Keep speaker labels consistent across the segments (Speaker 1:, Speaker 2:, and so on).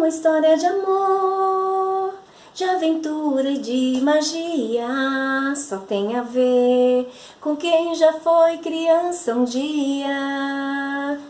Speaker 1: Uma história de amor, de aventura e de magia, só tem a ver com quem já foi criança um dia.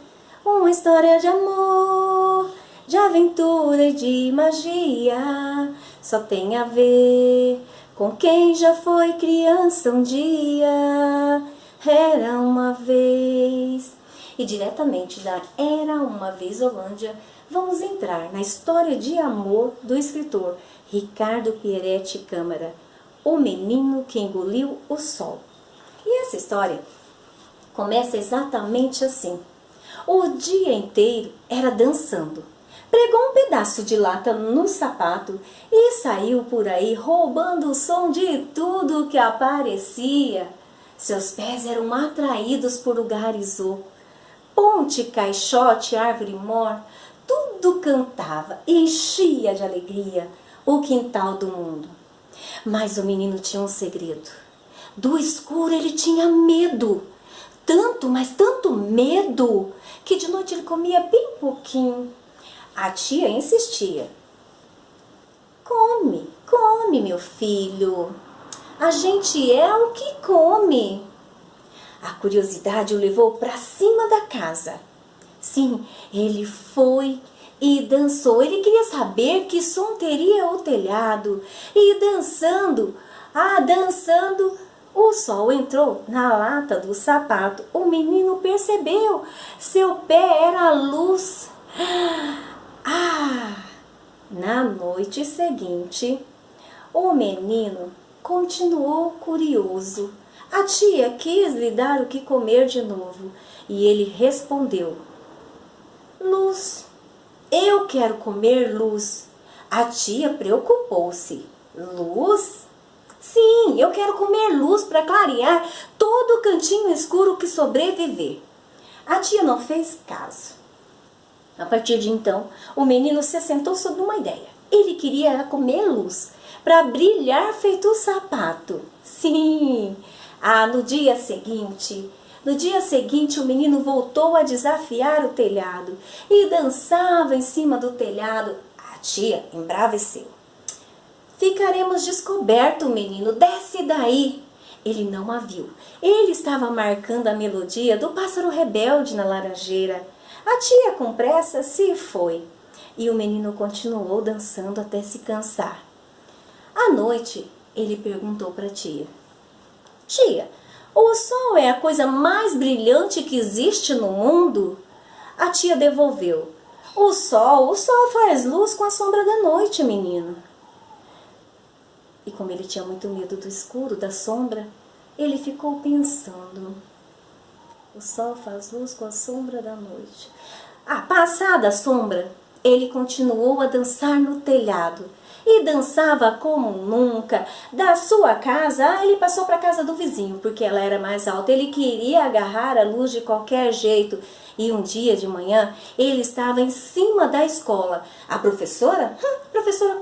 Speaker 1: Uma história de amor, de aventura e de magia, só tem a ver com quem já foi criança um dia. Era uma vez. E diretamente da Era uma Vez Holândia, vamos entrar na história de amor do escritor Ricardo Pieretti Câmara, O Menino que Engoliu o Sol. E essa história começa exatamente assim. O dia inteiro era dançando. Pregou um pedaço de lata no sapato e saiu por aí roubando o som de tudo que aparecia. Seus pés eram atraídos por lugares ocos. Ponte, caixote, árvore mor, tudo cantava e enchia de alegria o quintal do mundo. Mas o menino tinha um segredo. Do escuro ele tinha medo. Tanto, mas tanto medo, que de noite ele comia bem pouquinho. A tia insistia. Come, come, meu filho. A gente é o que come. A curiosidade o levou para cima da casa. Sim, ele foi e dançou. Ele queria saber que som teria o telhado. E dançando, dançando, o sol entrou na lata do sapato. O menino percebeu. Seu pé era a luz. Na noite seguinte, o menino continuou curioso. A tia quis lhe dar o que comer de novo e ele respondeu: Luz, eu quero comer luz. A tia preocupou-se. Luz? Sim, eu quero comer luz para clarear todo o cantinho escuro que sobreviver. A tia não fez caso. A partir de então, o menino se assentou sobre uma ideia. Ele queria comer luz para brilhar feito um sapato. Sim! No dia seguinte, o menino voltou a desafiar o telhado e dançava em cima do telhado. A tia embraveceu. Ficaremos descoberto, menino, desce daí. Ele não a viu. Ele estava marcando a melodia do pássaro rebelde na laranjeira. A tia, com pressa, se foi. E o menino continuou dançando até se cansar. À noite, ele perguntou para a tia. Tia, o sol é a coisa mais brilhante que existe no mundo? A tia devolveu. O sol faz luz com a sombra da noite, menino. E como ele tinha muito medo do escuro, da sombra, ele ficou pensando. O sol faz luz com a sombra da noite. Passada a sombra, ele continuou a dançar no telhado. E dançava como nunca. Da sua casa, ele passou para a casa do vizinho, porque ela era mais alta. Ele queria agarrar a luz de qualquer jeito. E um dia de manhã, ele estava em cima da escola. A professora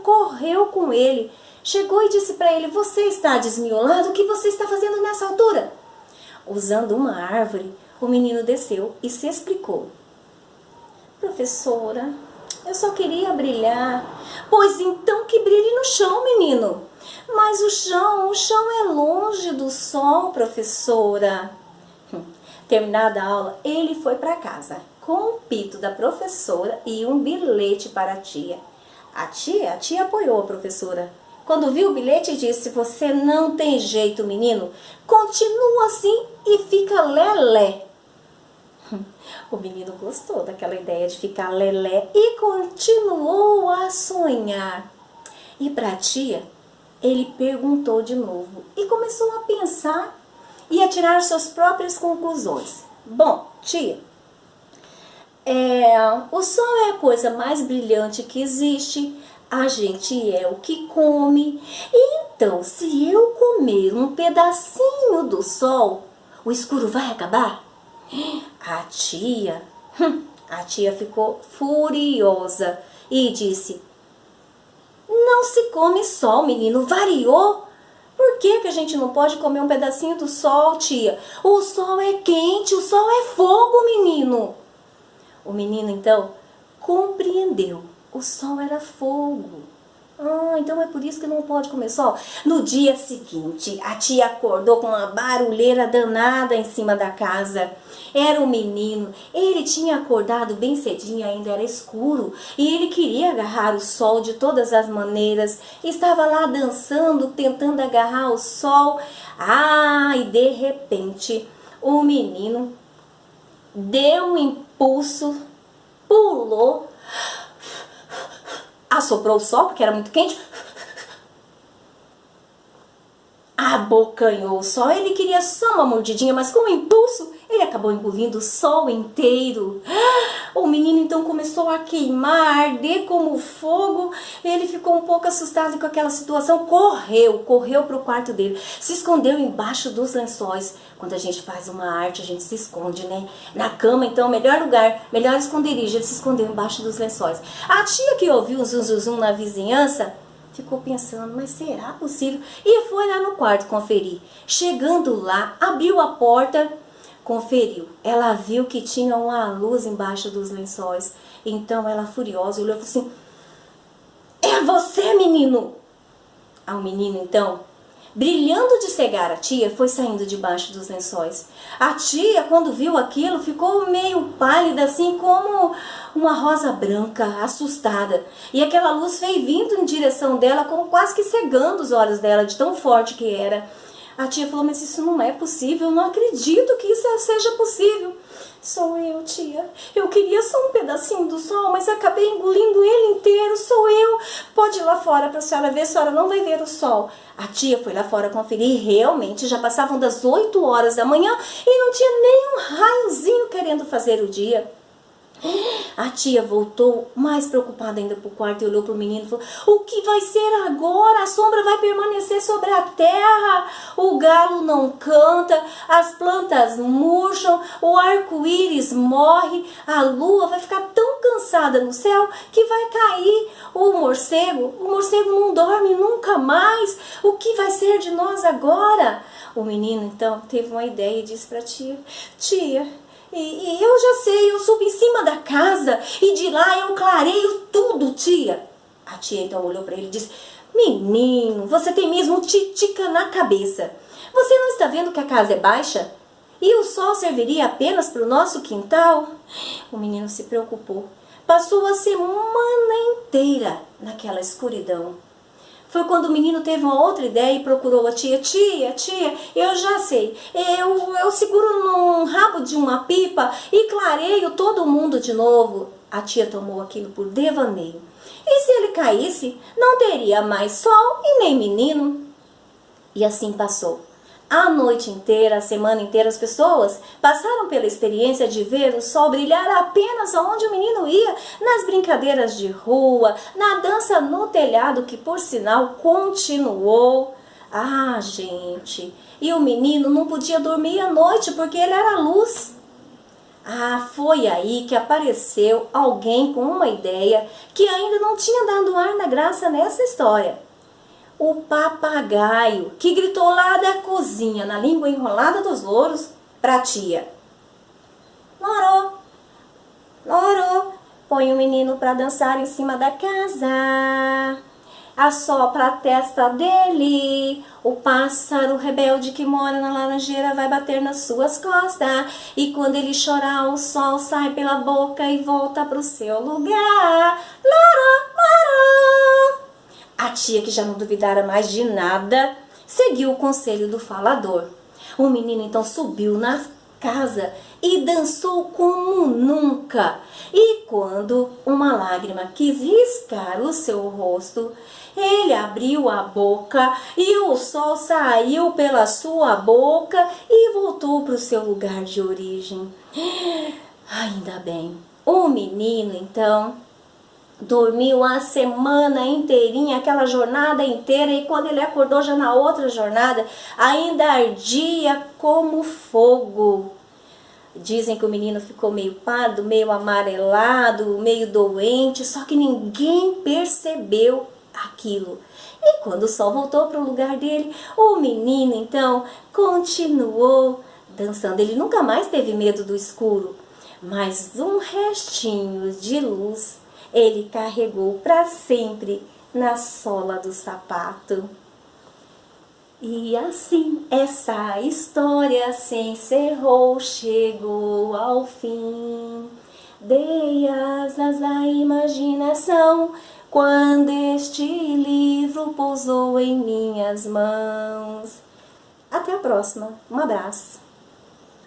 Speaker 1: correu com ele. Chegou e disse para ele, você está desmiolado? O que você está fazendo nessa altura? Usando uma árvore, o menino desceu e se explicou. Professora, eu só queria brilhar. Pois então que brilhe no chão, menino. Mas o chão é longe do sol, professora. Terminada a aula, ele foi para casa com o pito da professora e um bilhete para a tia. A tia apoiou a professora. Quando viu o bilhete, disse, você não tem jeito, menino. Continua assim e fica lelé. O menino gostou daquela ideia de ficar lelé e continuou a sonhar. E para a tia, ele perguntou de novo e começou a pensar e a tirar suas próprias conclusões. Bom, tia, o sol é a coisa mais brilhante que existe, a gente é o que come. Então, se eu comer um pedacinho do sol, o escuro vai acabar? A tia ficou furiosa e disse, não se come sol, menino, variou? Por que a gente não pode comer um pedacinho do sol, tia? O sol é quente, o sol é fogo, menino. O menino, então, compreendeu O sol era fogo. Ah, então é por isso que não pode comer sol. No dia seguinte, a tia acordou com uma barulheira danada em cima da casa. Era um menino, ele tinha acordado bem cedinho, ainda era escuro, e ele queria agarrar o sol de todas as maneiras. Estava lá dançando, tentando agarrar o sol. Ah, e de repente, o menino deu um impulso, pulou, assoprou o sol, porque era muito quente, abocanhou o sol. Ele queria só uma mordidinha, mas com o impulso, ele acabou engolindo o sol inteiro. O menino então começou a queimar, a arder como fogo. Ele ficou um pouco assustado com aquela situação, correu para o quarto dele, se escondeu embaixo dos lençóis. Quando a gente faz uma arte, a gente se esconde, né? Na cama, então, melhor lugar, melhor esconderijo. Ele se escondeu embaixo dos lençóis. A tia, que ouviu um zum na vizinhança, ficou pensando, mas será possível? E foi lá no quarto conferir. Chegando lá, abriu a porta, conferiu. Ela viu que tinha uma luz embaixo dos lençóis. Então ela, furiosa, olhou e falou assim: é você, menino? Ah, o menino, então, brilhando de cegar a tia, foi saindo debaixo dos lençóis. A tia, quando viu aquilo, ficou meio pálida, assim como uma rosa branca, assustada. E aquela luz veio vindo em direção dela, como quase que cegando os olhos dela, de tão forte que era. A tia falou: mas isso não é possível, eu não acredito que isso seja possível. Sou eu, tia. Eu queria só um pedacinho do sol, mas acabei engolindo ele inteiro. Sou eu. Pode ir lá fora para a senhora ver, a senhora não vai ver o sol. A tia foi lá fora conferir e realmente já passavam das 8 horas da manhã e não tinha nem um raiozinho querendo fazer o dia. A tia voltou mais preocupada ainda para o quarto e olhou para o menino e falou: o que vai ser agora? A sombra vai permanecer sobre a terra, o galo não canta, as plantas murcham, o arco-íris morre, a lua vai ficar tão cansada no céu que vai cair. O morcego não dorme nunca mais. O que vai ser de nós agora? O menino então teve uma ideia e disse para a tia: tia, e eu já sei, eu subo em cima da casa e de lá eu clareio tudo, tia. A tia então olhou para ele e disse: menino, você tem mesmo titica na cabeça. Você não está vendo que a casa é baixa? E o sol serviria apenas para o nosso quintal? O menino se preocupou. Passou a semana inteira naquela escuridão. Foi quando o menino teve uma outra ideia e procurou a tia. Tia, eu já sei. Eu seguro num rabo de uma pipa e clareio todo mundo de novo. A tia tomou aquilo por devaneio. E se ele caísse, não teria mais sol e nem menino. E assim passou. A noite inteira, a semana inteira, as pessoas passaram pela experiência de ver o sol brilhar apenas aonde o menino ia, nas brincadeiras de rua, na dança no telhado, que por sinal continuou. Ah, gente, e o menino não podia dormir à noite porque ele era luz. Ah, foi aí que apareceu alguém com uma ideia que ainda não tinha dado ar na graça nessa história. O papagaio, que gritou lá da cozinha, na língua enrolada dos louros, para a tia: Lorô, Lorô, põe o menino para dançar em cima da casa. Assopra a testa dele. O pássaro rebelde que mora na laranjeira vai bater nas suas costas. E quando ele chorar, o sol sai pela boca e volta para o seu lugar. Lorô, lorô. A tia, que já não duvidara mais de nada, seguiu o conselho do falador. O menino então subiu na casa e dançou como nunca. E quando uma lágrima quis riscar o seu rosto, ele abriu a boca e o sol saiu pela sua boca e voltou para o seu lugar de origem. Ainda bem. O menino então dormiu a semana inteirinha, aquela jornada inteira, e quando ele acordou já na outra jornada, ainda ardia como fogo. Dizem que o menino ficou meio pálido, meio amarelado, meio doente, só que ninguém percebeu aquilo. E quando o sol voltou para o lugar dele, o menino então continuou dançando. Ele nunca mais teve medo do escuro, mas um restinho de luz ele carregou para sempre na sola do sapato. E assim essa história se encerrou, chegou ao fim. Dei asas à imaginação quando este livro pousou em minhas mãos. Até a próxima. Um abraço.